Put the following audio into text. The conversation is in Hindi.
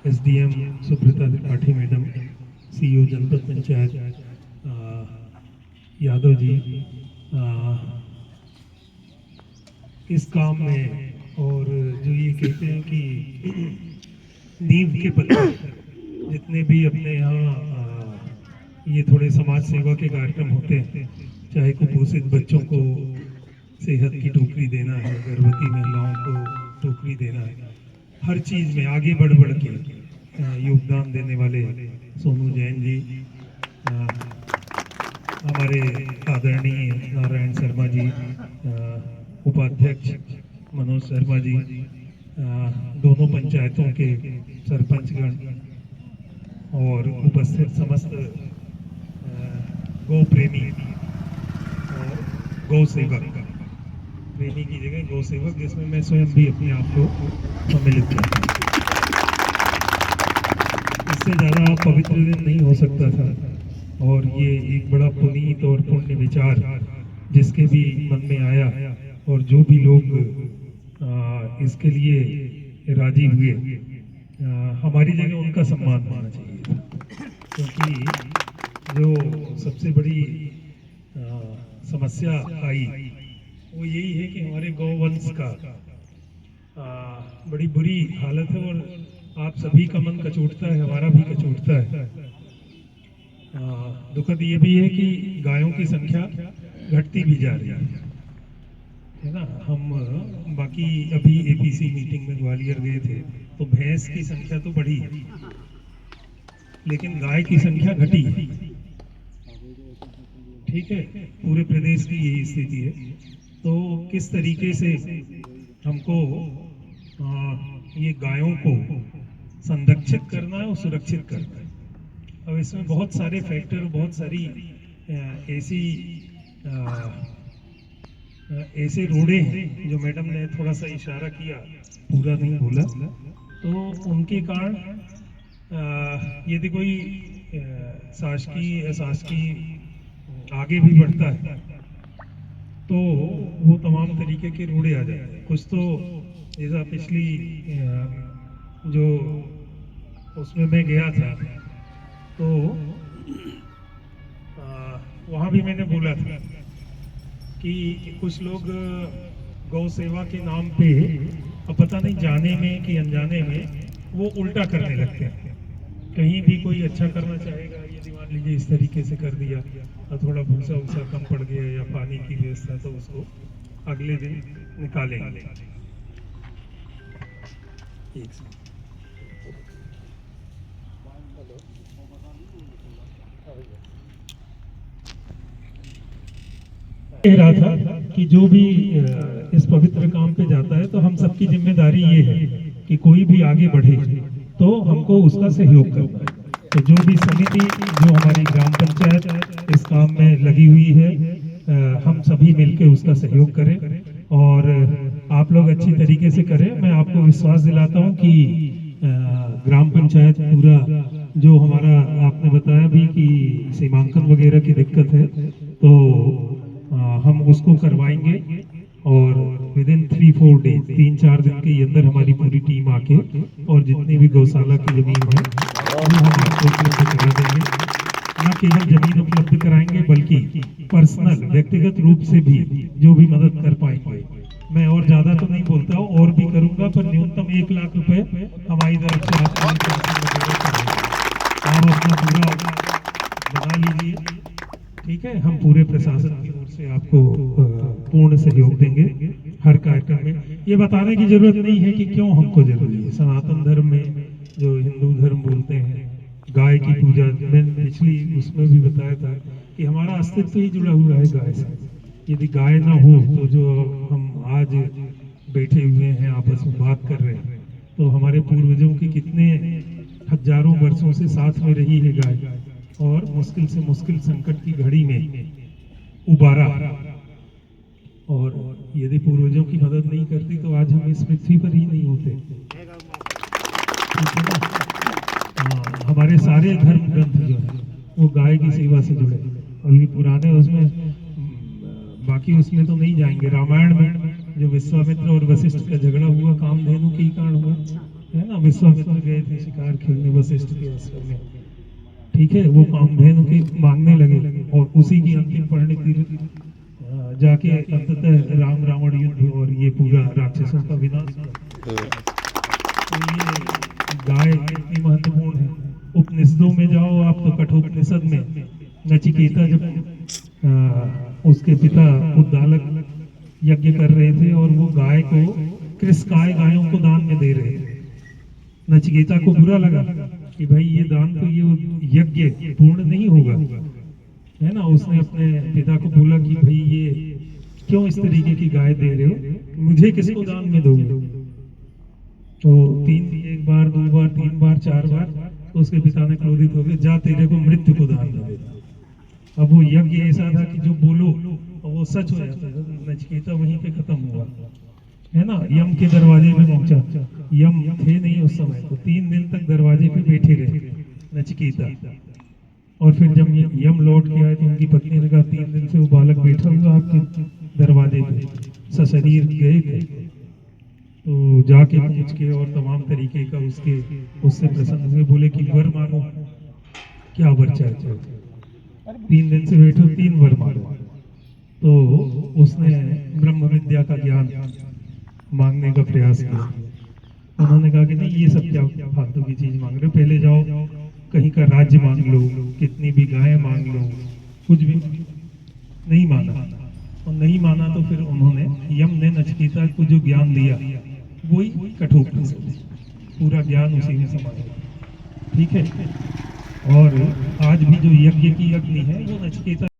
SDM Subrata Tripathi madam, CEO जनपद पंचायत यादव जी, इस काम में, और जो ये कहते हैं कि नींव के पत्थर जितने भी अपने यहाँ ये थोड़े समाज सेवा के कार्यक्रम होते हैं, चाहे कुपोषित बच्चों को सेहत की टोकरी देना है, गर्भवती महिलाओं को टोकरी देना है, हर चीज़ में आगे बढ़ बढ़ के योगदान देने वाले सोनू जैन जी, हमारे आदरणीय नारायण शर्मा जी, उपाध्यक्ष मनोज शर्मा जी, दोनों पंचायतों के सरपंचगण और उपस्थित समस्त गौ प्रेमी और गौ सेवक, प्रेमी की जगह गौ सेवक, जिसमें मैं स्वयं भी अपने आप को सम्मिलित करता हूँ। इससे ज़्यादा पवित्र दिन नहीं हो सकता था, और ये एक बड़ा पुनीत और पुण्य विचार जिसके भी मन में आया, और जो भी लोग इसके लिए राजी हुए, हमारी जगह उनका सम्मान होना चाहिए, क्योंकि जो सबसे बड़ी समस्या आई वो यही है कि हमारे गौवंश का बड़ी बुरी हालत है, और आप सभी का मन कचोटता है, हमारा भी कचोटता है। दुखद ये भी है कि गायों की संख्या घटती भी जा रही है ना। हम बाकी अभी एपीसी मीटिंग में ग्वालियर गए थे, तो भैंस की संख्या तो बढ़ी है, लेकिन गाय की संख्या घटी है। ठीक है, पूरे प्रदेश की यही स्थिति है। तो किस तरीके से हमको ये गायों को संरक्षित करना है और सुरक्षित करना है। अब इसमें बहुत सारे फैक्टर, बहुत सारी ऐसे रोड़े हैं जो मैडम ने थोड़ा सा इशारा किया, पूरा नहीं बोला, तो उनके कारण यदि कोई शासकीय अशासकीय आगे भी बढ़ता है तो वो तमाम तरीके के रोड़े आ जाते हैं। कुछ तो जैसा पिछली जो उसमें मैं गया था, तो वहाँ भी मैंने बोला था कि कुछ लोग गौ सेवा के नाम पे, अब पता नहीं जाने में कि अनजाने में, वो उल्टा करने लगते हैं। कहीं भी कोई अच्छा करना चाहेगा, यदि मान लीजिए इस तरीके से कर दिया और थोड़ा भूसा वूसा कम पड़ गया या पानी की व्यवस्था, तो उसको अगले दिन निकालेंगे। कह रहा था कि जो भी इस पवित्र काम पे जाता है, तो हम सबकी जिम्मेदारी ये है कि कोई भी आगे बढ़े तो हमको उसका सहयोग करना है। तो जो भी समिति, जो हमारी ग्राम पंचायत इस काम में लगी हुई है, हम सभी मिलकर उसका सहयोग करें, और आप लोग अच्छी तरीके से करें। मैं आपको विश्वास दिलाता हूँ कि ग्राम पंचायत पूरा, जो हमारा आपने बताया भी कि सीमांकन वगैरह की दिक्कत है, तो हम उसको करवाएंगे, और विद इन 3-4 डेज, 3-4 दिन के अंदर हमारी पूरी टीम आके, और जितनी भी गौशाला की जमीन है वो हम आपको उपलब्ध करा देंगे। न केवल जमीन उपलब्ध कराएंगे, बल्कि पर्सनल, व्यक्तिगत रूप से भी जो भी मदद कर पाएंगे, मैं और ज्यादा तो नहीं बोलता हूँ, और भी करूंगा, पर न्यूनतम 1 लाख रुपए हमारी तरफ से आप अपना पूरा बना लीजिए। ठीक है, हम पूरे प्रशासन की ओर से आपको पूर्ण सहयोग देंगे हर कार्यक्रम में। ये बताने की जरूरत नहीं है कि क्यों हमको जरूरी है। सनातन धर्म में, जो हिंदू धर्म बोलते हैं, गाय की पूजा, मैंने पिछली उसमें भी बताया था कि हमारा अस्तित्व ही जुड़ा हुआ है गाय से। यदि गाय ना हो, तो जो हम आज बैठे हुए हैं आपस में बात कर रहे हैं, तो हमारे पूर्वजों की कितने हजारों वर्षों से साथ में रही है गाय, और मुश्किल से मुश्किल संकट की घड़ी में उबारा, और यदि पूर्वजों की मदद नहीं करती तो आज हम इस पृथ्वी पर ही नहीं होते। हमारे सारे धर्म ग्रंथ जो है वो गाय की सेवा से जुड़े, बल्कि पुराने उसमें, बाकी उसमें तो नहीं जाएंगे। रामायण में जो विश्वामित्र और वशिष्ठ का झगड़ा हुआ, कामधेनु के कारण हुआ, है ना, विश्वामित्र गए थे शिकार खेलने वशिष्ठ के आश्रम में, ठीक है, वो कामधेनु की मांगने लगे और उसी की अंतिम परिणति जाके अंततः राम रावण युद्ध और ये पूरा राक्षसों का विनाश हुआ। तो ये गाय कितनी महत्वपूर्ण है। उपनिषदों में जाओ आप तो कठोपनिषद में नचिकेता जब उसके पिता उद्दालक यज्ञ कर रहे थे और वो गाय को कृष्णकाय गायों को दान में दे रहे थे, नचिकेता को बुरा लगा कि भाई ये दान तो ये यज्ञ पूर्ण नहीं होगा, है ना। उसने अपने पिता को बोला कि भाई ये क्यों इस तरीके की गाय दे रहे हो, मुझे किसको दान में दोगे। तो एक बार, दो बार, तीन बार, चार बार, तो उसके पिता ने क्रोधित हो गए, जा तेरे को मृत्यु को दान दे देता। अब वो यज्ञ ऐसा था कि जो बोलो और वो सच हो जाता है। नचिकेता वहीं पे खत्म हुआ, है ना। यम के दरवाजे पे पहुंचा, यम थे नहीं उस समय, तो 3 दिन तक दरवाजे पे बैठे रहे नचिकेता। और फिर जब यम लौट के आए तो उनकी पत्नी ने कहा 3 दिन से वो बालक बैठा हुआ आपके दरवाजे पे, सशरीर गए थे। तो जाके पूछ के और तमाम तरीके का उससे प्रसन्न हुए, बोले कि वर मांगो, क्या वर चाहते हो, 3 दिन से बैठो, 3 वर मांगो। तो उसने ब्रह्म विद्या का ज्ञान मांगने का प्रयास किया। उन्होंने कहा कि नहीं, ये सब क्या फालतू की चीज मांग रहे हो, पहले जाओ कहीं का राज्य मांग लो, कितनी भी गायें मांग लो, कुछ भी नहीं माना। और नहीं माना तो फिर उन्होंने, यम ने नचिकेता को जो ज्ञान दिया वही कठोपनिषद, पूरा ज्ञान उसी में समा गया, ठीक है। और आज भी जो यज्ञ की अग्नि है वो नचिकेता